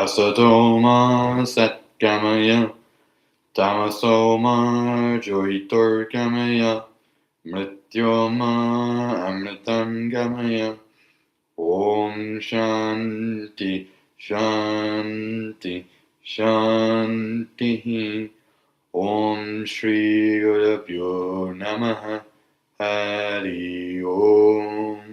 Asatoma Satgamaya Tamasoma Joitorgamaya Mrityoma Amritam Gamaya. Om Shanti Shanti Shanti. Om Shri Gurubhyo Namaha. Hari Om.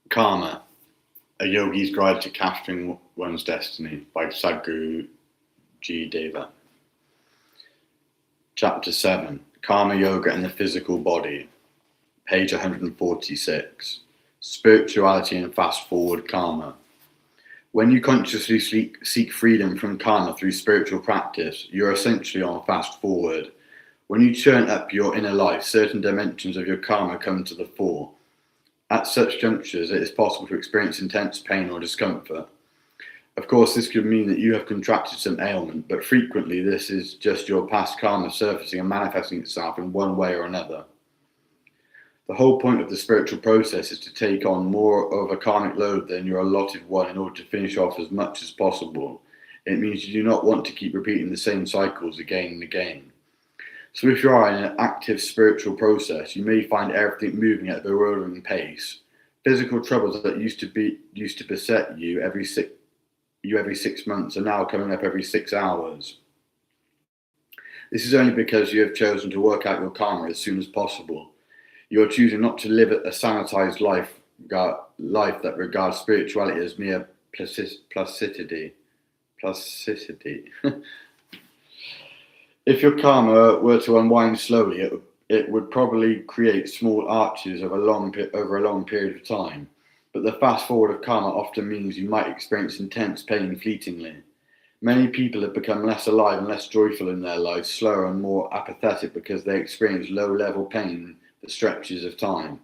Karma, a yogi's guide to capturing one's destiny by Sadhguruji Deva. Chapter 7, Karma Yoga and the Physical Body, page 146, Spirituality and Fast Forward Karma. When you consciously seek freedom from karma through spiritual practice, you're essentially on fast forward. When you turn up your inner life, certain dimensions of your karma come to the fore. At such junctures, it is possible to experience intense pain or discomfort. Of course, this could mean that you have contracted some ailment, but frequently this is just your past karma surfacing and manifesting itself in one way or another. The whole point of the spiritual process is to take on more of a karmic load than your allotted one in order to finish off as much as possible. It means you do not want to keep repeating the same cycles again and again. So if you are in an active spiritual process, you may find everything moving at a bewildering pace. Physical troubles that used to beset you every 6 months are now coming up every 6 hours. This is only because you have chosen to work out your karma as soon as possible. You are choosing not to live a sanitized life that regards spirituality as mere plasticity. If your karma were to unwind slowly, it would probably create small arches over a long period of time. But the fast forward of karma often means you might experience intense pain fleetingly. Many people have become less alive and less joyful in their lives, slower and more apathetic because they experience low-level pain that stretches of time.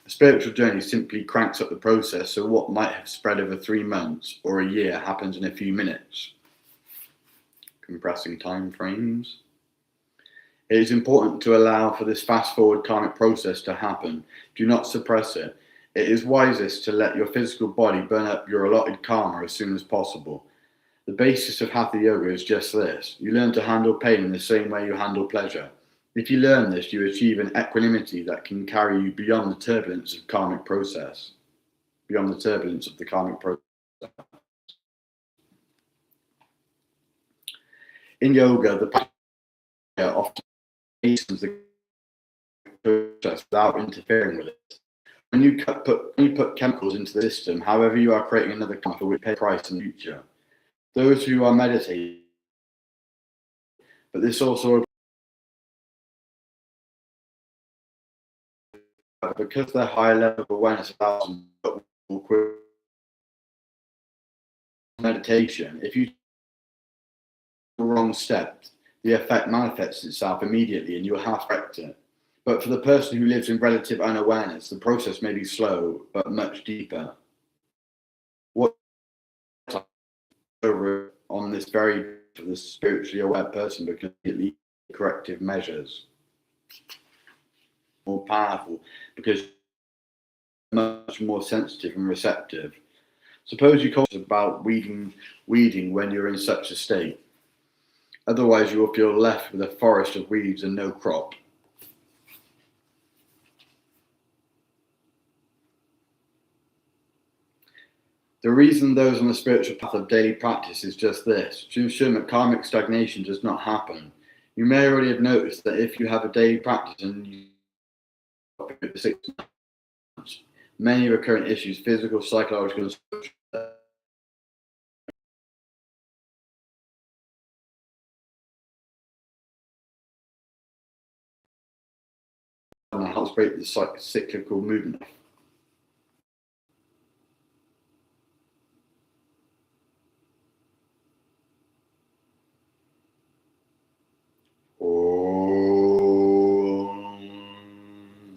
A spiritual journey simply cranks up the process, so what might have spread over 3 months or a year happens in a few minutes. Compressing time frames. It is important to allow for this fast-forward karmic process to happen. Do not suppress it. It is wisest to let your physical body burn up your allotted karma as soon as possible. The basis of Hatha Yoga is just this. You learn to handle pain in the same way you handle pleasure. If you learn this, you achieve an equanimity that can carry you beyond the turbulence of the karmic process. In yoga, the practice often hastens the process without interfering with it. When you put chemicals into the system, however, you are creating another karma for which you pay a price in the future. Those who are meditating, but this also, because their higher level of awareness allows them to quit meditation, if you take the wrong step, the effect manifests itself immediately and you will have to correct it. But for the person who lives in relative unawareness, the process may be slow but much deeper. What over on this very for the spiritually aware person because immediately corrective measures more powerful because much more sensitive and receptive. Suppose you conscious about weeding when you're in such a state. Otherwise, you will feel left with a forest of weeds and no crop. The reason those on the spiritual path of daily practice is just this: to ensure that karmic stagnation does not happen. You may already have noticed that if you have a daily practice and you for 6 months, many recurrent issues, physical, psychological, and social, and helps break the cyclical movement. Om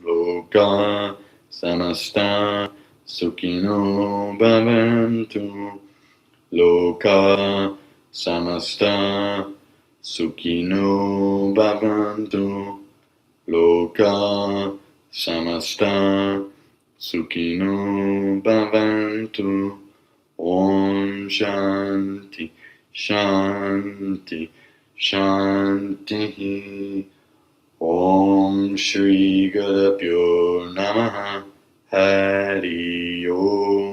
Loka Samasta Sukhino Bhavantu. Loka Samasta Sukhino Bhavantu. Loka Samasta Sukhino Bhavantu. Om Shanti Shanti Shanti. Om Shri Gurubhyo Namaha. Hari Om.